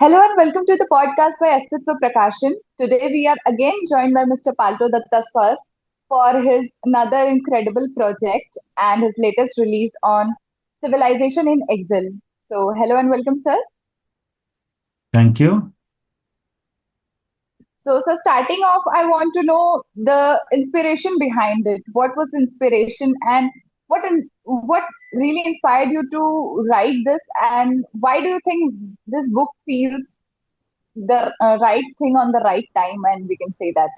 Hello and welcome to the podcast by Assets of Prakashan. Today we are again joined by Mr. Palto Datta sir for his another incredible project and his latest release on Civilization in Exile. So hello and welcome, sir. Thank you. So, sir, starting off, I want to know the inspiration behind it. What was the inspiration and what really inspired you to write this, and why do you think this book feels the right thing on the right time? And we can say that.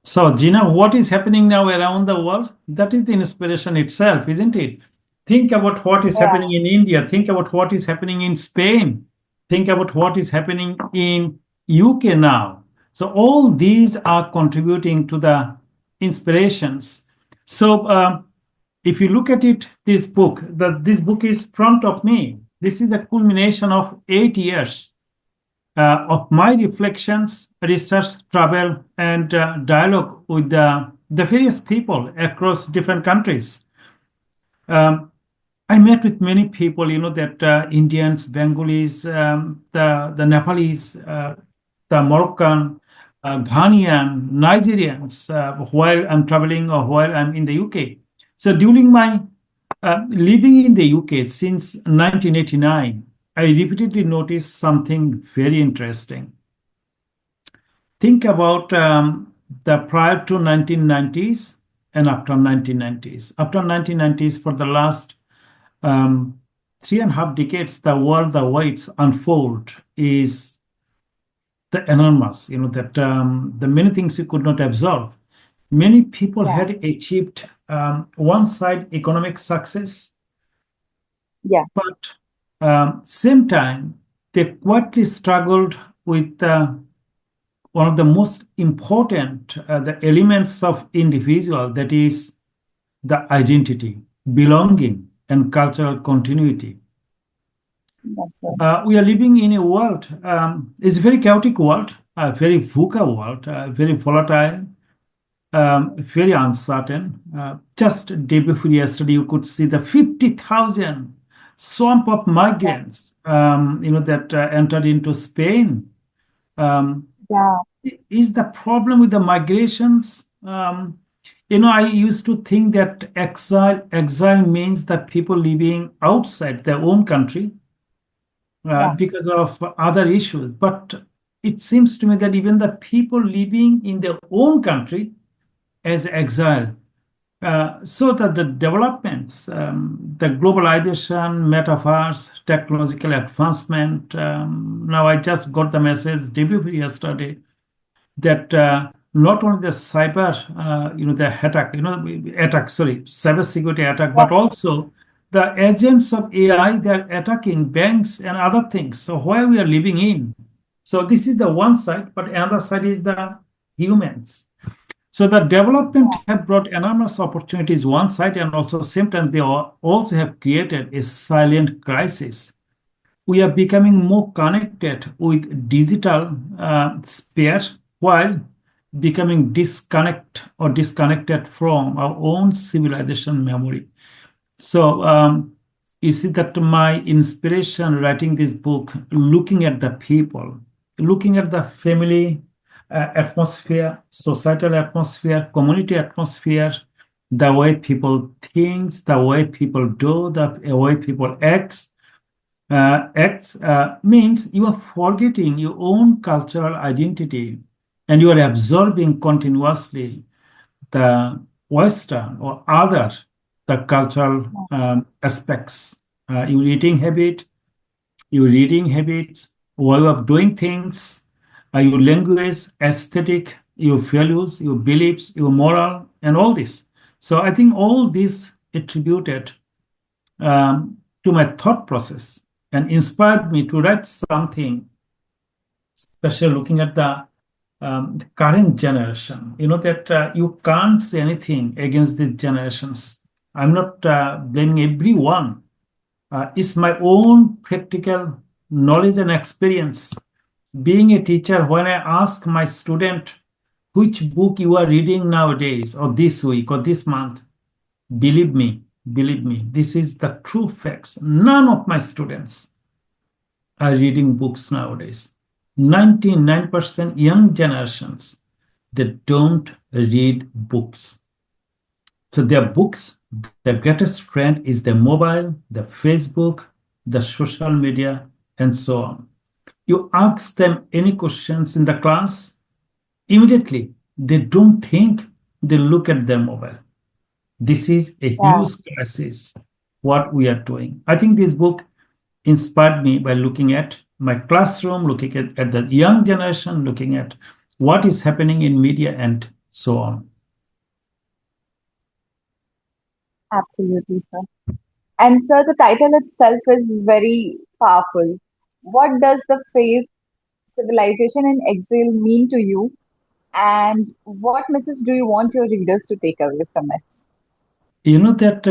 So, Gina, what is happening now around the world? That is the inspiration itself, isn't it? Think about what is Yeah, happening in India. Think about what is happening in Spain. Think about what is happening in UK now. So, all these are contributing to the inspirations. So, if you look at it, this book is front of me. This is the culmination of 8 years of my reflections, research, travel, and dialogue with the various people across different countries. Um, I met with many people, that Indians, Bengalis, the Nepalese, the Moroccan, Ghanaian, Nigerians, while I'm traveling or while I'm in the UK. So during my living in the UK since 1989, I repeatedly noticed something very interesting. Think about the prior to 1990s and after 1990s. After 1990s, for the last um, 3.5 decades, the way it's unfold is the enormous, that the many things we could not absorb. Many people yeah, had achieved one side economic success, yeah, but same time, they quietly struggled with one of the most important the elements of individual, that is the identity, belonging, and cultural continuity. that's it. We are living in a world, it's a very chaotic world, a very VUCA world, very volatile, very uncertain. Just day before yesterday, you could see the 50,000 swamp of Yeah, migrants, that entered into Spain. Um, yeah, is the problem with the migrations? I used to think that exile means that people living outside their own country yeah, because of other issues. But it seems to me that even the people living in their own country as exile, so that the developments, the globalization, metaverse, technological advancement. Now I just got the message day before yesterday that not only the cyber, the attack, cyber security attack, yeah, but also the agents of AI, they're attacking banks and other things. So where we are living in. So this is the one side, but another side is the humans. So the development have brought enormous opportunities one side, and also same time they also have created a silent crisis. We are becoming more connected with digital sphere while becoming disconnected from our own civilization memory. So you see that my inspiration writing this book, looking at the people, looking at the family atmosphere, societal atmosphere, community atmosphere, the way people think, the way people do, the way people act, means you are forgetting your own cultural identity and you are absorbing continuously the Western or other the cultural aspects, your eating habit, your reading habits, way of doing things, your language, aesthetic, your values, your beliefs, your moral, and all this. So I think all this attributed to my thought process and inspired me to write something special looking at the current generation. You know that you can't say anything against these generations. I'm not blaming everyone. It's my own practical knowledge and experience. Being a teacher, when I ask my student which book you are reading nowadays, or this week, or this month, believe me, this is the true facts. None of my students are reading books nowadays. 99% young generations, they don't read books. So their books, their greatest friend is the mobile, the Facebook, the social media, and so on. You ask them any questions in the class, immediately they don't think, they look at their mobile. This is a Yeah, huge crisis, what we are doing. I think this book inspired me by looking at my classroom, looking at the young generation, looking at what is happening in media and so on. absolutely, sir. And sir, the title itself is very powerful. What does the phrase civilization in exile mean to you? And what message do you want your readers to take away from it? You know that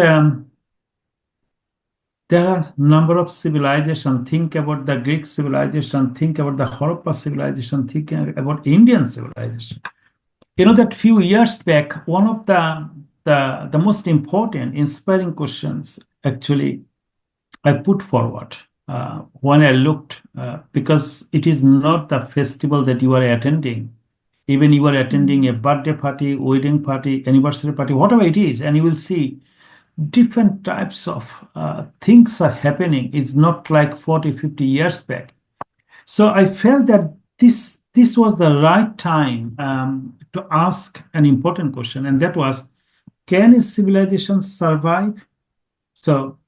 there are number of civilization. Think about the Greek civilization, think about the Harappa civilization, think about Indian civilization. You know that few years back, one of the most important, inspiring questions actually I put forward when I looked, because it is not the festival that you are attending. Even you are attending a Mm. birthday party, wedding party, anniversary party, whatever it is, and you will see different types of things are happening. It's not like 40, 50 years back. So I felt that this was the right time to ask an important question, and that was, can a civilization survive? So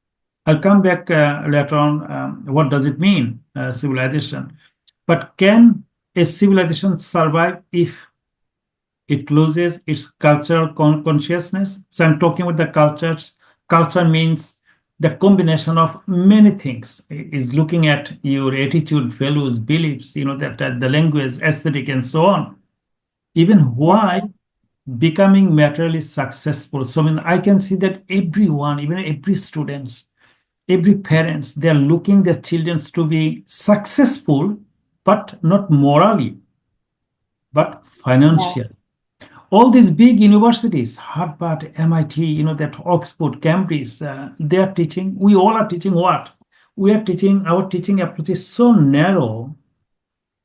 I'll come back later on. What does it mean, civilization? But can a civilization survive if it loses its cultural consciousness? So I'm talking about the cultures. Culture means the combination of many things. Is looking at your attitude, values, beliefs. You know that the language, aesthetic, and so on. Even Yes, why sir. becoming materially successful. So I mean, I can see that everyone, even every students, every parents, they are looking their children to be successful, but not morally, but Yeah, financially. All these big universities, Harvard, MIT, you know, that Oxford, Cambridge, they are teaching, we all are teaching what? We are teaching, our teaching approach is so narrow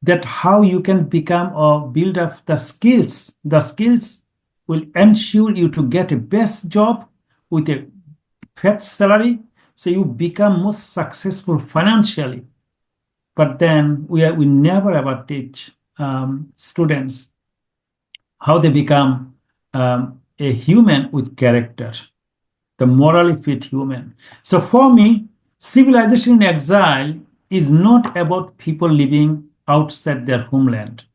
that how you can become or build up the skills. The skills will ensure you to get a best job with a fat salary, so you become most successful financially. But then we never ever teach students how they become a human with character, the morally fit human. So for me, civilization in exile is not about people living outside their homeland.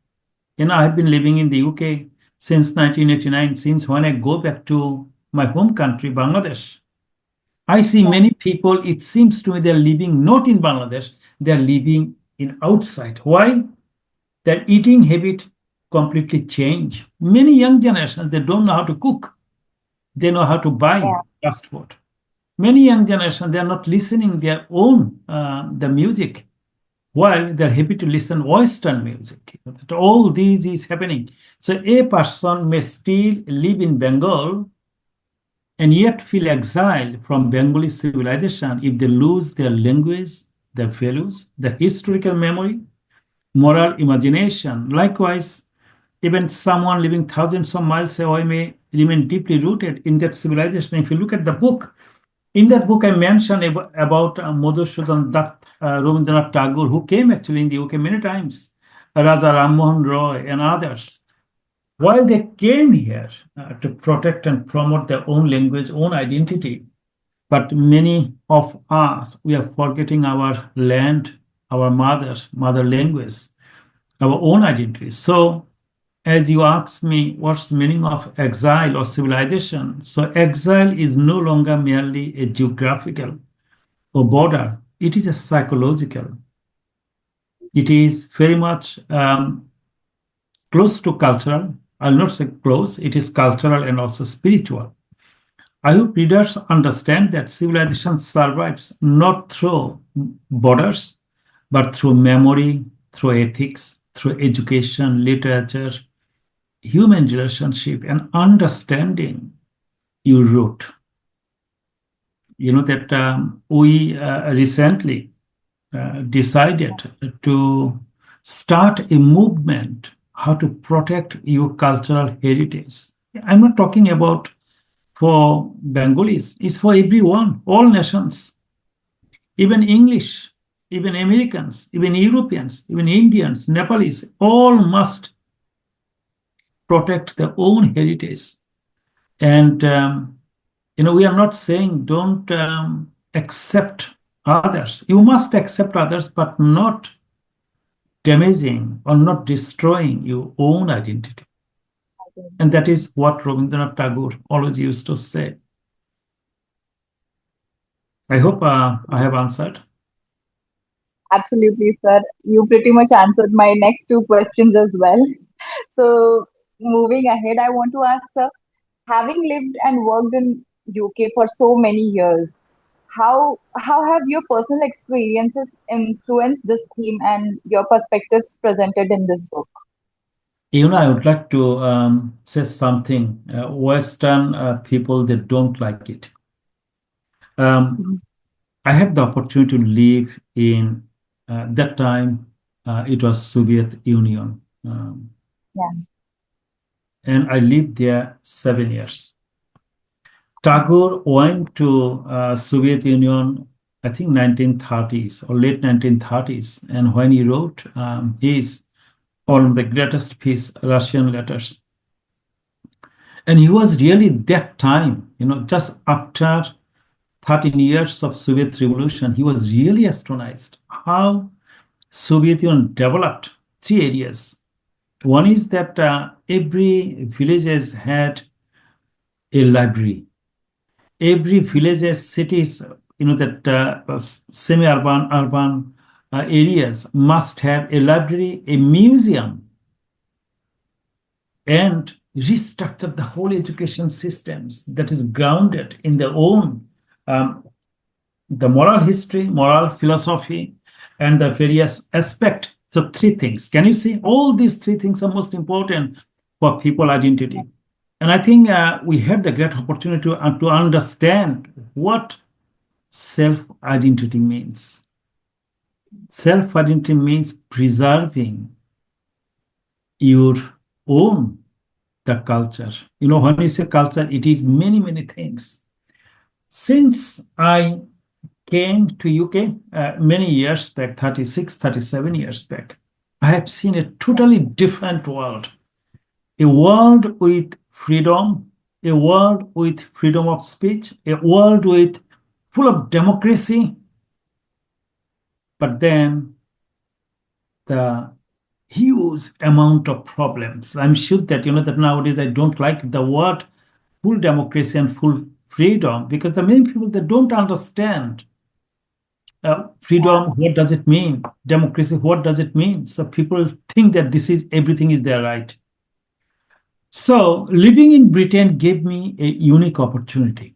You know, I've been living in the UK since 1989, since when I go back to my home country, Bangladesh. I see yeah, many people, it seems to me they're living not in Bangladesh, they're living in outside. Why? Their eating habit completely change. Many young generations, they don't know how to cook. They know how to buy yeah, fast food. Many young generations, they are not listening their own the music, while they're happy to listen Western music. That all these is happening. So a person may still live in Bengal and yet feel exiled from Bengali civilization if they lose their language, their values, their historical memory, moral imagination. Likewise, even someone living thousands of miles away may remain deeply rooted in that civilization. If you look at the book, in that book, I mentioned about Madhusudan Dutt, Rabindranath Tagore, who came actually in the UK many times, Raja Ram Mohan Roy, and others. While they came here to protect and promote their own language, own identity, but many of us, we are forgetting our land, our mother language, our own identity. So, as you ask me, what's the meaning of exile or civilization? So, exile is no longer merely a geographical or border, it is a psychological. It is very much close to cultural. I'll not say close, it is cultural and also spiritual. I hope readers understand that civilization survives not through borders, but through memory, through ethics, through education, literature, human relationship, and understanding your root. You know that we recently decided to start a movement how to protect your cultural heritage. I'm not talking about for Bengalis, it's for everyone, all nations, even English, even Americans, even Europeans, even Indians, Nepalese, all must protect their own heritage. And we are not saying don't accept others. You must accept others, but not damaging or not destroying your own identity. And that is what Rabindranath Tagore always used to say. I hope I have answered. Absolutely, sir. You pretty much answered my next two questions as well. So, moving ahead, I want to ask, sir, having lived and worked in UK for so many years, how have your personal experiences influenced this theme and your perspectives presented in this book? I would like to say something. Western people, they don't like it. Um, Mhm. I had the opportunity to live in that time. It was Soviet Union, Yeah. and I lived there 7 years. Tagore went to Soviet Union, I think 1930s or late 1930s, and when he wrote his one of the greatest piece, Russian letters, and he was really that time, just after 13 years of Soviet Revolution, he was really astonished how Soviet Union developed three areas. One is that every villages had a library. Every villages, cities, that semi-urban, urban areas must have a library, a museum, and restructure the whole education systems that is grounded in their own um, the moral history, moral philosophy, and the various aspect. So three things. Can you see? All these three things are most important for people identity. And I think we had the great opportunity to understand what self-identity means. Self-identity means preserving your own the culture. When we say culture, it is many, many things. Since I came to UK many years back, 36, 37 years back, I have seen a totally different world. A world with freedom, a world with freedom of speech, a world with full of democracy, but then the huge amount of problems. I'm sure that that nowadays I don't like the word full democracy and full freedom because the many people they don't understand freedom, what does it mean? Democracy, what does it mean? So people think that this is everything is their right. So living in Britain gave me a unique opportunity.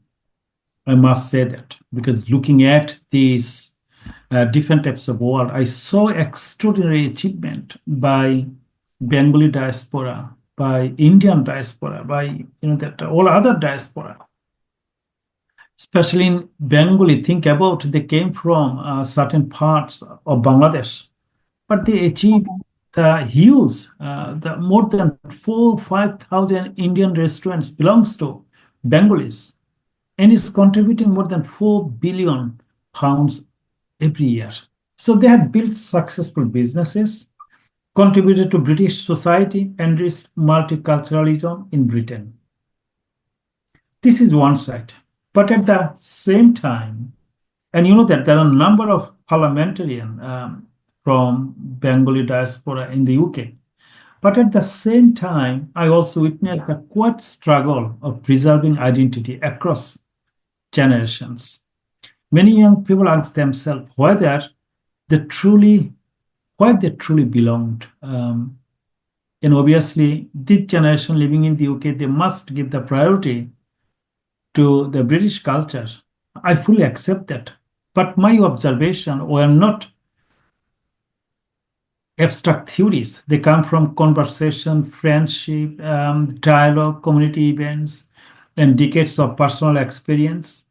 I must say that because looking at these different types of world, I saw extraordinary achievement by Bengali diaspora, by Indian diaspora, by that all other diaspora. Especially in Bengali, think about they came from certain parts of Bangladesh, but they achieved the huge, the more than 5,000 Indian restaurants belongs to Bengalis, and is contributing more than 4 billion pounds every year. So they have built successful businesses, contributed to British society, and reached multiculturalism in Britain. This is one side. But at the same time, and you know that there are a number of parliamentarians from Bengali diaspora in the UK. But at the same time, I also witnessed the quite struggle of preserving identity across generations. Many young people ask themselves they truly, why they truly belonged. And obviously, this generation living in the UK, they must give the priority to the British culture. I fully accept that. But my observation were not abstract theories. They come from conversation, friendship, dialogue, community events, and decades of personal experience.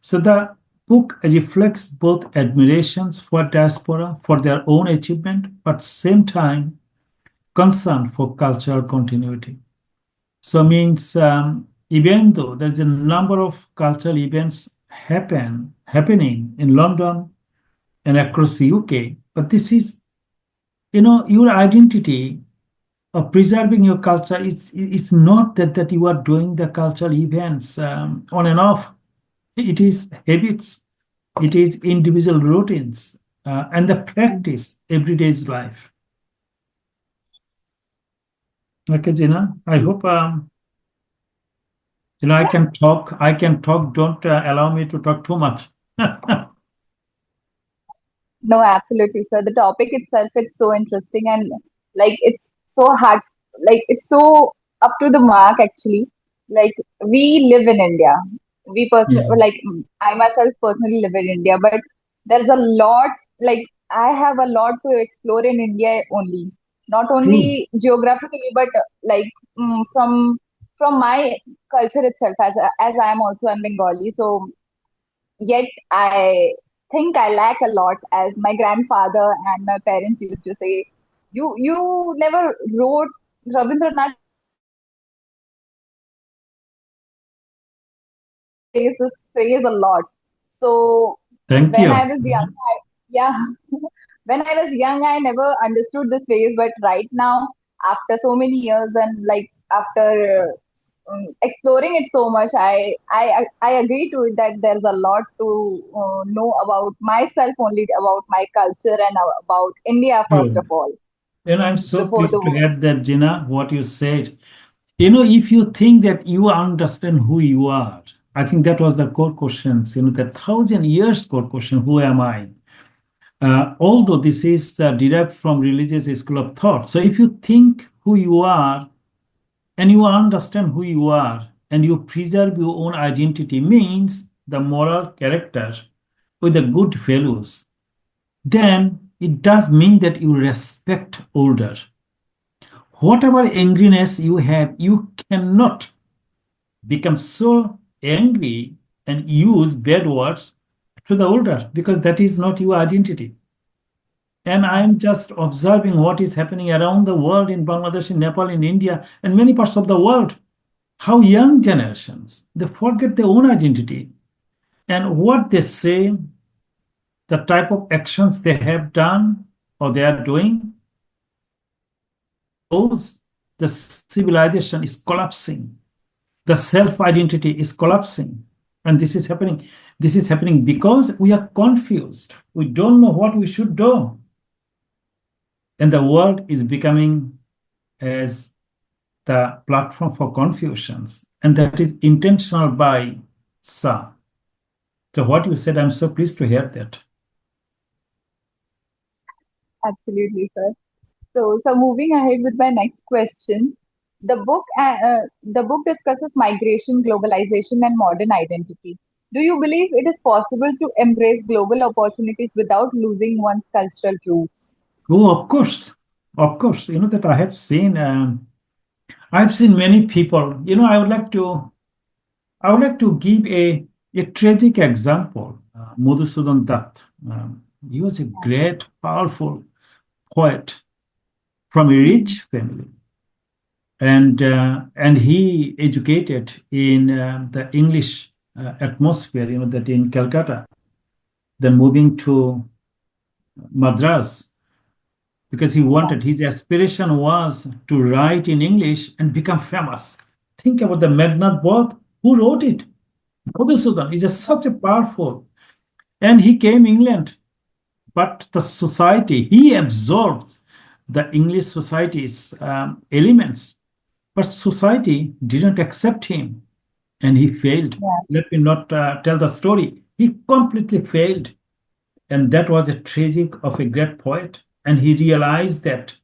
So the book reflects both admirations for diaspora for their own achievement, but same time concern for cultural continuity. So means even though there's a number of cultural events happening in London and across the UK, but this is your identity of preserving your culture. It's not that you are doing the cultural events on and off. It is habits, it is individual routines, and the practice everyday's life. Okay, Gina, I hope I can talk. I can talk. Don't allow me to talk too much. No, absolutely, sir. The topic itself is so interesting and like it's so hard, like it's so up to the mark actually. Like we live in India. We personally, Yeah. like I myself personally live in India, but there's a lot, like I have a lot to explore in India only. Not True. only geographically, but like from my culture itself, as I am also a Bengali, so yet I think I lack a lot, as my grandfather and my parents used to say, you never wrote Rabindranath says this phrase a lot. So Thank when I you. was young, yeah, when I was young, I never understood this phrase, but right now, after so many years and like after exploring it so much, I agree to it that there's a lot to know about myself, only about my culture and about India first of True. all, And I'm so before the pleased to world. hear that, Gina, what you said. If you think that you understand who you are, I think that was the core questions, the 1,000 years core question, who am I? Although this is derived from religious school of thought. So if you think who you are and you understand who you are and you preserve your own identity, means the moral character with the good values, then it does mean that you respect order. Whatever angriness you have, you cannot become so angry and use bad words to the older, because that is not your identity. And I'm just observing what is happening around the world, in Bangladesh, in Nepal, in India, and many parts of the world. How young generations, they forget their own identity and what they say, the type of actions they have done or they are doing, shows the civilization is collapsing. The self-identity is collapsing. And this is happening because we are confused. We don't know what we should do. And the world is becoming as the platform for confusions. And that is intentional by Sa. So what you said, I'm so pleased to hear that. Absolutely, sir. So moving ahead with my next question, the book discusses migration, globalization, and modern identity. Do you believe it is possible to embrace global opportunities without losing one's cultural roots? Oh, of course. Of course. That I've seen many people. I would like to give a tragic example. Madhusudan Dutt. He was a great, powerful poet from a Mhm. rich family, and he educated in the English atmosphere. That in Calcutta, then moving to Madras, because he Yeah, wanted, his aspiration was to write in English and become famous. Think about the Meghnad Bodh. Who wrote it? Madhusudan is just such a powerful. And he came England, but the society, he absorbed the English society's elements, but society didn't accept him and he failed. yeah, Let me not tell the story. He completely failed. And that was a tragic of a great poet. And he realized that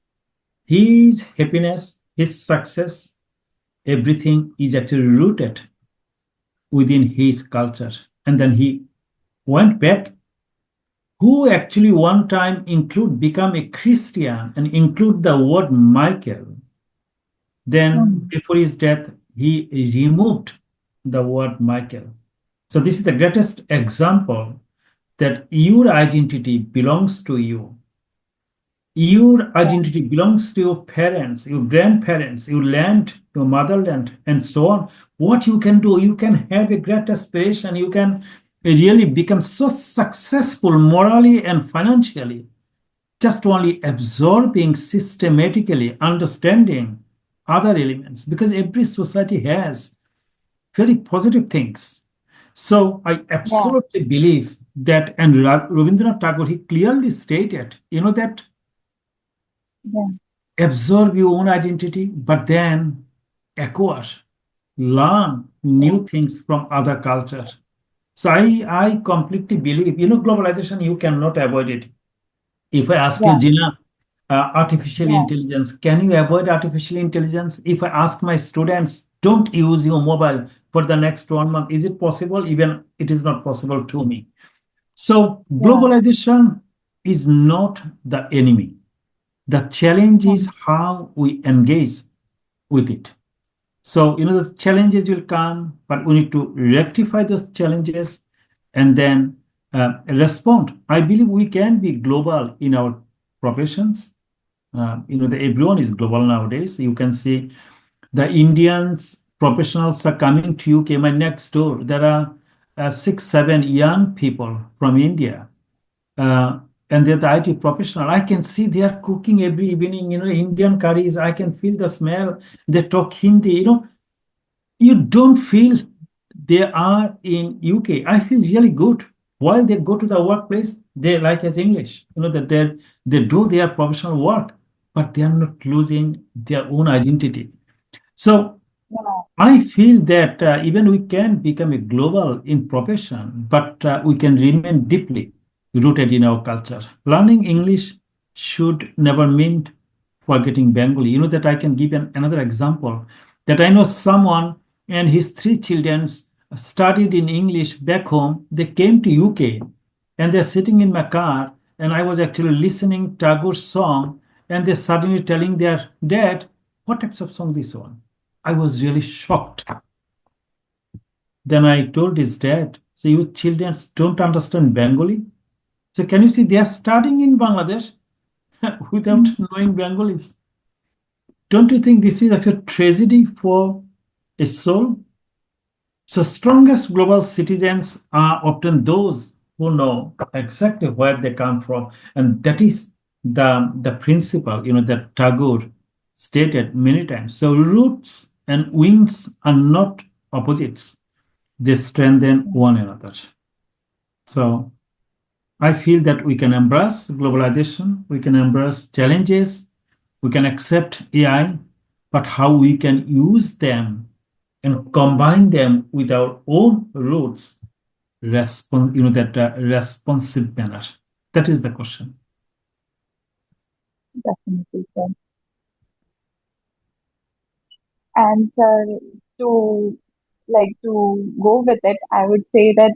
his happiness, his success, everything is actually rooted within his culture. And then he went back, who actually one time include become a Christian and include the word Michael. Then mhm, before his death, he removed the word Michael. So this is the greatest example that your identity belongs to you. Your yeah, identity belongs to your parents, your grandparents, your land, your motherland, and so on. What you can do, you can have a great aspiration. You can really become so successful morally and financially, just only absorbing systematically, understanding other elements, because every society has very positive things. So I yeah, absolutely believe that, and Rabindranath Tagore, he clearly stated, that yeah, absorb your own identity, but then acquire, learn yeah, new things from other cultures. So I completely believe, globalization, you cannot avoid it. If I ask you, yeah, Gina, artificial yeah, intelligence, can you avoid artificial intelligence? If I ask my students, don't use your mobile for the next 1 month, is it possible? Even it is not possible to me. So yeah, globalization is not the enemy. The challenge yeah, is how we engage with it. So, the challenges will come, but we need to rectify those challenges and then respond. I believe we can be global in our professions. Everyone is global nowadays. You can see the Indians professionals are coming to UK. My next door, there are 6, 7 young people from India, uh, and they're the IT professional. I can see they are cooking every evening, Indian curries. I can feel the smell. They talk Hindi. You don't feel they are in UK. I feel really good. While they go to the workplace, they like as English. That they do their professional work, but they are not losing their own identity. So yeah, I feel that even we can become a global in profession, but we can remain deeply rooted in our culture. Learning English should never mean forgetting Bengali. That I can give another example, that I know someone and his 3 children studied in English back home. They came to UK and they're sitting in my car, and I was actually listening Tagore's song, and they're suddenly telling their dad, what types of song this one? I was really shocked. Then I told his dad, so you children don't understand Bengali? So can you see they are studying in Bangladesh without mm, knowing Bengali? Don't you think this is actually a tragedy for a soul? So strongest global citizens are often those who know exactly where they come from. And that is the principle, that Tagore stated many times. So roots and wings are not opposites. They strengthen yeah, one another. So I feel that we can embrace globalization, we can embrace challenges, we can accept AI, but how we can use them and combine them with our own roots, that responsive manner. That is the question. definitely. Sir. And to to go with it, I would say that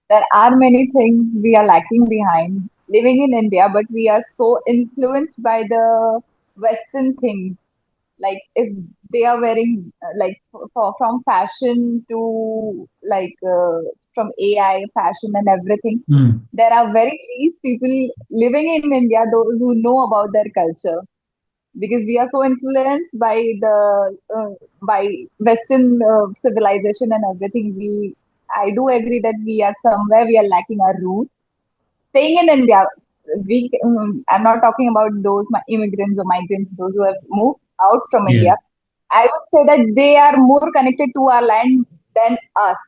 there are many things we are lacking behind living in India, but we are so influenced by the Western things. Like if they are wearing from fashion to from AI fashion and everything, Mm. there are very least people living in India, those who know about their culture, because we are so influenced by the by Western civilization and everything. I do agree that we are somewhere we are lacking our roots. Staying in India, I'm not talking about those immigrants or migrants, those who have moved out from Yeah. India. I would say that they are more connected to our land than us.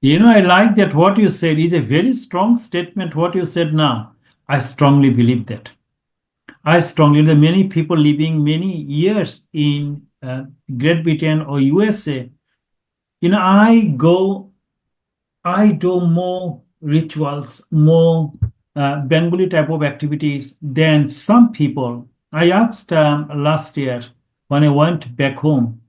I like that what you said is a very strong statement, what you said now. I strongly believe that. I strongly, the many people living many years in Great Britain or USA, I do more rituals, more Bengali type of activities than some people. I asked last year when I went back home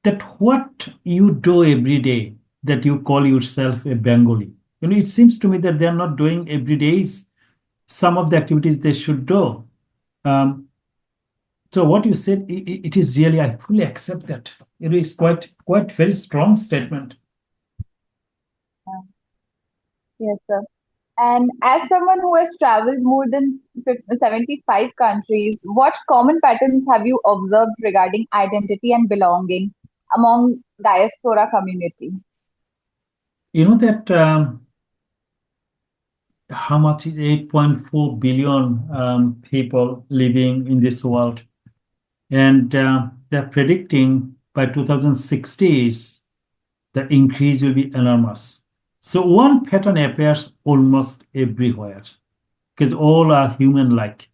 that what you do every day that you call yourself a Bengali. It seems to me that they are not doing every day some of the activities they should do. Um, so what you said, it is really, I fully accept that. It is quite very strong statement. Yes, sir. And as someone who has traveled more than 75 countries, what common patterns have you observed regarding identity and belonging among diaspora community? You know that how much is 8.4 billion people living in this world, and they're predicting by 2060s the increase will be enormous. So one pattern appears almost everywhere because all are human-like.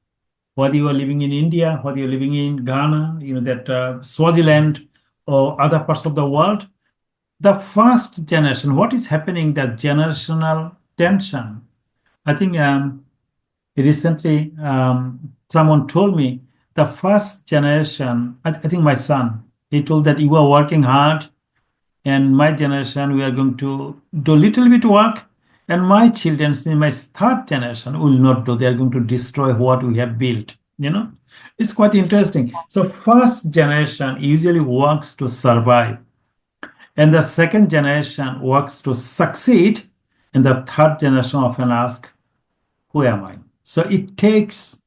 Whether you are living in India, whether you're living in Ghana, that Swaziland or other parts of the world, the first generation, what is happening, the generational tension. I think recently someone told me the first generation, I think my son, he told that you are working hard, and my generation, we are going to do little bit work, and my children, my third generation, will not do. They are going to destroy what we have built. It's quite interesting. So first generation usually works to survive, and the second generation works to succeed, and the third generation often asks, who am I? So it takes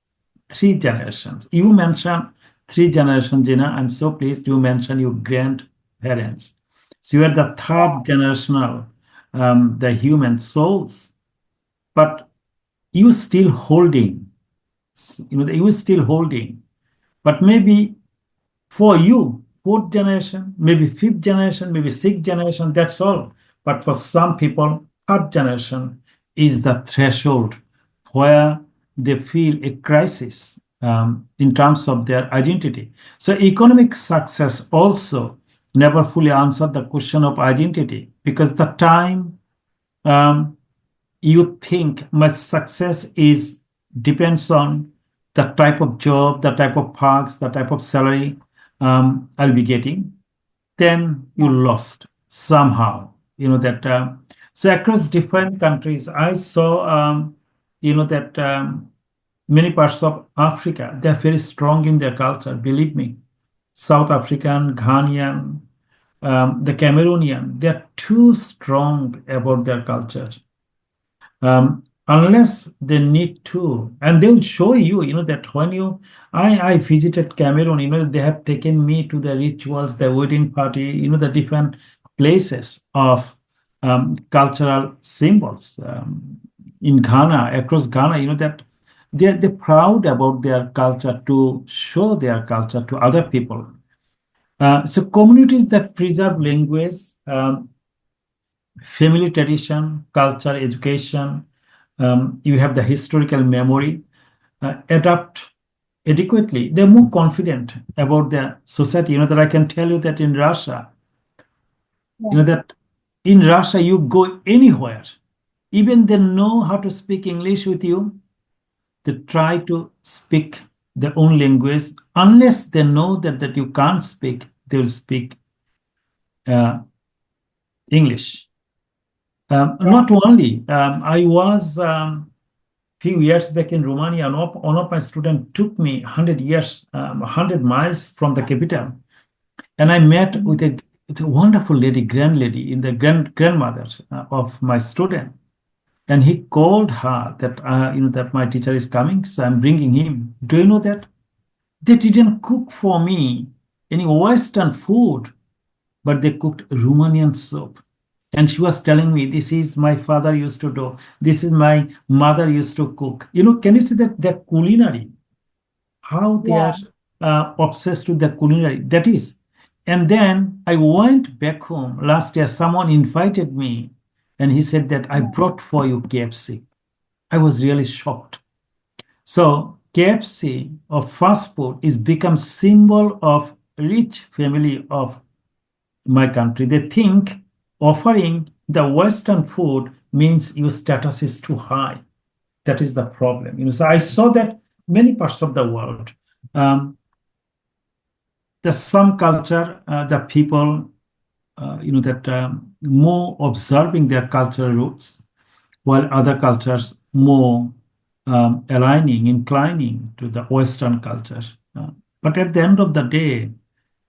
three generations. You mentioned three generations, Gina. I'm so pleased you mentioned your grandparents. So you are the third generational, the human souls, but you still holding, you still holding, but maybe for you, fourth generation, maybe fifth generation, maybe sixth generation, that's all. But for some people, third generation is the threshold where they feel a crisis in terms of their identity. So economic success also never fully answered the question of identity, because the time um, you think my success is depends on the type of job, the type of perks, the type of salary I'll be getting, then you lost somehow. That so across different countries, I saw that many parts of Africa, they're very strong in their culture. Believe me, South African, Ghanaian, the Cameroonian, they're too strong about their culture, unless they need to, and they'll show you, that when I visited Cameroon, they have taken me to the rituals, the wedding party, the different places of cultural symbols in Ghana, across Ghana, that they're proud about their culture, to show their culture to other people. So communities that preserve language, family tradition, culture, education, you have the historical memory, adapt adequately. They're more confident about their society. That I can tell you that in Russia, Yeah, that in Russia, you go anywhere, even they know how to speak English with you, they try to speak their own language. Unless they know that you can't speak, they will speak uh, English. yeah, Not only, I was few years back in Romania, one of my students took me 100 years, 100 miles from the capital, and I met mhm, with a wonderful lady, grand lady, in the grandmother of my student, and he called her that that my teacher is coming, so I'm bringing him. Do you know that they didn't cook for me any Western food, but they cooked Romanian soup. And she was telling me, this is my father used to do, this is my mother used to cook. Can you see that the culinary, how they are yeah, obsessed with the culinary? That is. And then I went back home last year. Someone invited me, and he said that I yeah, brought for you KFC. I was really shocked. So KFC or fast food is become symbol of rich family of my country. They think offering the Western food means your status is too high. That is the problem. So I saw that many parts of the world, um, the some culture, the people, that more observing their cultural roots, while other cultures more inclining to the Western culture. But at the end of the day,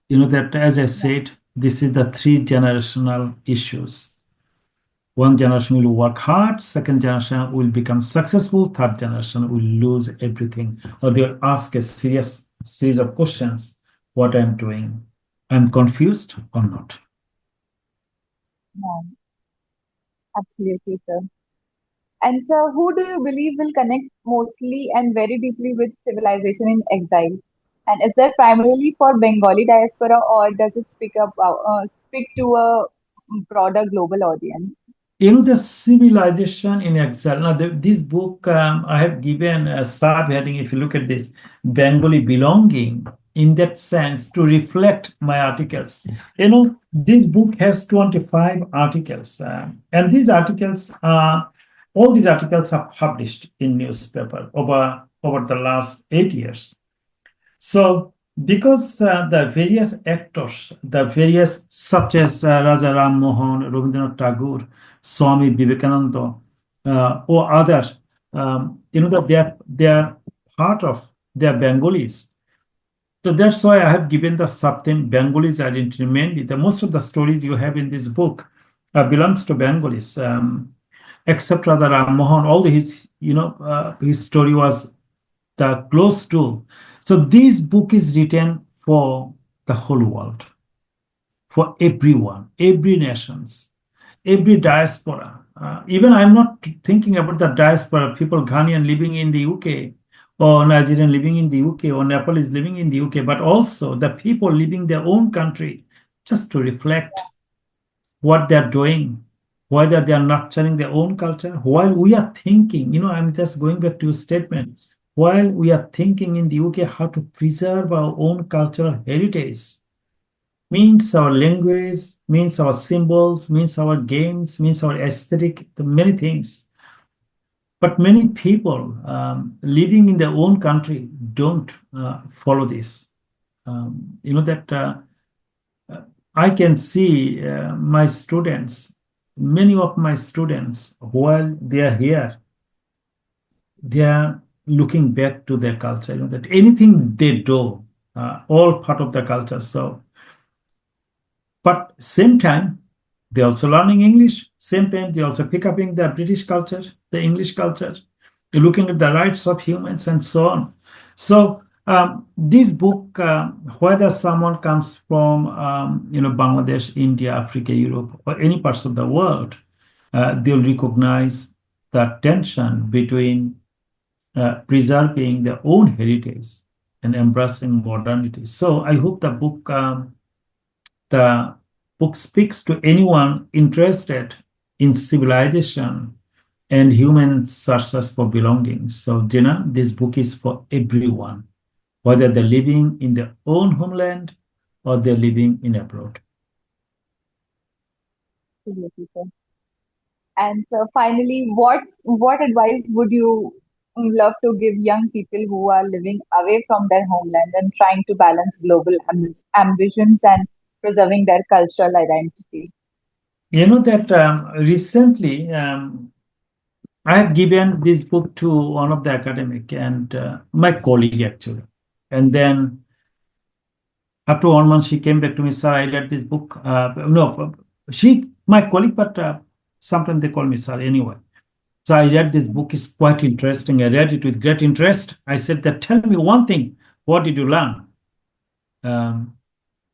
that as I yeah, said, this is the three generational issues. One generation will work hard, second generation will become successful, third generation will lose everything. Or they'll ask a serious series of questions: what I'm doing? I'm confused or not? Yeah, absolutely, sir. And so, who do you believe will connect mostly and very deeply with civilization in exile? And is that primarily for Bengali diaspora, or does it speak to a broader global audience? The civilization in exile. Now, this book I have given a subheading, if you look at this, Bengali Belonging, in that sense, to reflect my articles. This book has 25 articles, and all these articles are published in newspaper over the last 8 years. So, because the various actors, the various such as Raja Ram Mohan, Rabindranath Tagore, Swami Vivekananda, or others, that they are part of, they are Bengalis. So that's why I have given the subtheme Bengalis identity mainly. The most of the stories you have in this book belongs to Bengalis, except Raja Ram Mohan. All his story was the close to. So this book is written for the whole world, for everyone, every nations, every diaspora. Even I'm not thinking about the diaspora, people Ghanaian living in the UK, or Nigerian living in the UK, or Nepalese living in the UK, but also the people living their own country, just to reflect what they're doing, whether they are nurturing their own culture. While we are thinking, I'm just going back to your statement, while we are thinking in the UK how to preserve our own cultural heritage, means our language, means our symbols, means our games, means our aesthetic, the many things. But many people living in their own country don't follow this. That I can see my students, many of my students, while they are here, they are looking back to their culture, that anything they do, all part of the culture. So, but same time, they're also learning English. Same time, they also pick up in the British culture, the English culture. They're looking at the rights of humans and so on. So this book, whether someone comes from Bangladesh, India, Africa, Europe, or any parts of the world, they'll recognize the tension between preserving their own heritage and embracing modernity. So I hope the book speaks to anyone interested in civilization and human searches for belonging. So, Jina, this book is for everyone, whether they're living in their own homeland or they're living in abroad. Absolutely, sir. And so, finally, what advice would you love to give young people who are living away from their homeland and trying to balance global ambitions and preserving their cultural identity? You know that recently I have given this book to one of the academic and my colleague actually. And then after 1 month, she came back to me, sir, I read this book. No, she's my colleague, but sometimes they call me sir anyway. So I read this book, is quite interesting. I read it with great interest. I said that, tell me one thing, what did you learn? Um,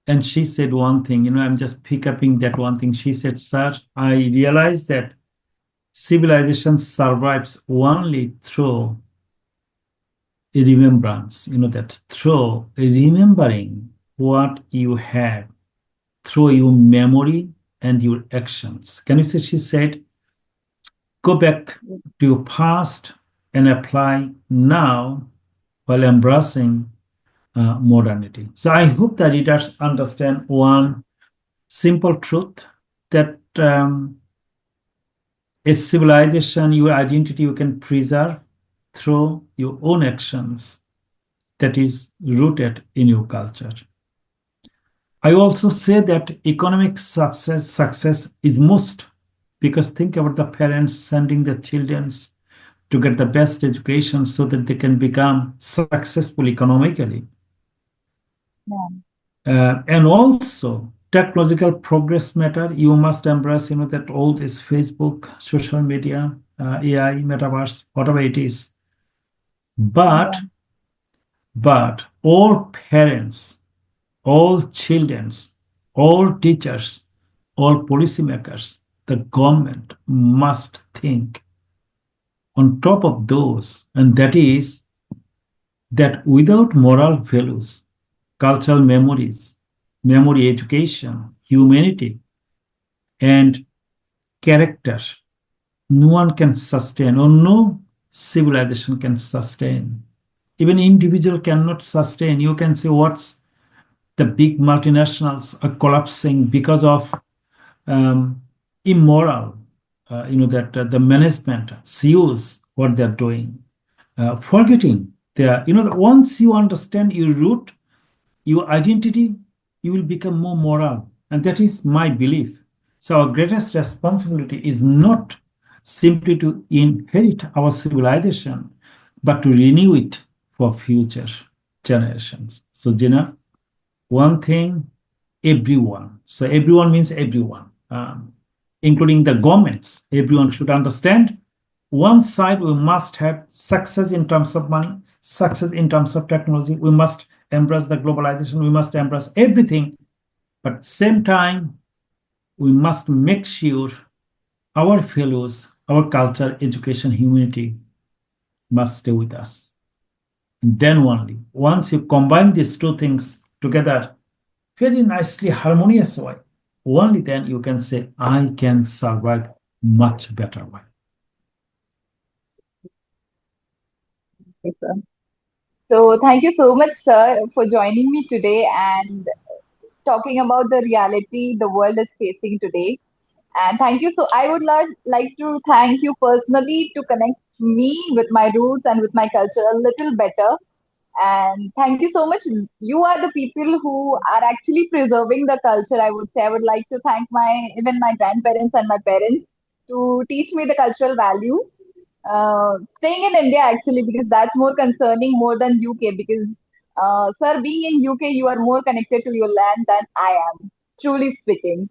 and she said one thing, I'm just picking that one thing. She said, sir, I realized that civilization survives only through a remembrance, that through remembering what you had, through your memory and your actions. Can you say, she said, go back to your past and apply now while embracing modernity. So I hope the readers understand one simple truth, that a civilization, your identity, you can preserve through your own actions that is rooted in your culture. I also say that economic success is most, because think about the parents sending their children to get the best education so that they can become successful economically. Yeah, And also technological progress matter. You must embrace, that all this Facebook, social media, AI, metaverse, whatever it is. Yeah. But all parents, all children, all teachers, all policymakers, the government must think on top of those, and that is that without moral values, cultural memories, memory education, humanity, and character, no one can sustain, or no civilization can sustain. Even individual cannot sustain. You can say what's the big multinationals are collapsing because of um, immoral, that the management CEOs what they're doing, forgetting their, once you understand your root, your identity, you will become more moral. And that is my belief. So our greatest responsibility is not simply to inherit our civilization, but to renew it for future generations. So, Gina, one thing, everyone. So everyone means everyone, including the governments. Everyone should understand. One side, we must have success in terms of money, success in terms of technology. We must embrace the globalization. We must embrace everything. But at the same time, we must make sure our values, our culture, education, humanity must stay with us. And then only, once you combine these two things together, very nicely harmonious way, only then you can say I can survive much better way. Okay, sir. So thank you so much, sir, for joining me today and talking about the reality the world is facing today. And thank you. So I would like to thank you personally to connect me with my roots and with my culture a little better. And thank you so much. You are the people who are actually preserving the culture, I would say. I would like to thank my grandparents and my parents to teach me the cultural values. Staying in India actually, because that's more concerning more than UK. Because, sir, being in UK, you are more connected to your land than I am, truly speaking.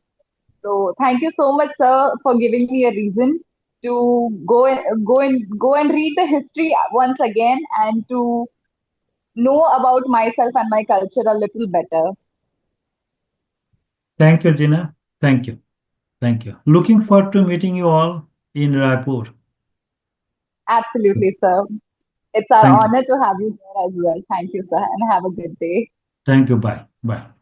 So thank you so much, sir, for giving me a reason to go and read the history once again and to know about myself and my culture a little better. Thank you, Gina. Thank you. Thank you. Looking forward to meeting you all in Raipur. Absolutely, sir. It's our Thank you. honor to have you here as well. Thank you, sir, and have a good day. Thank you. Bye. Bye.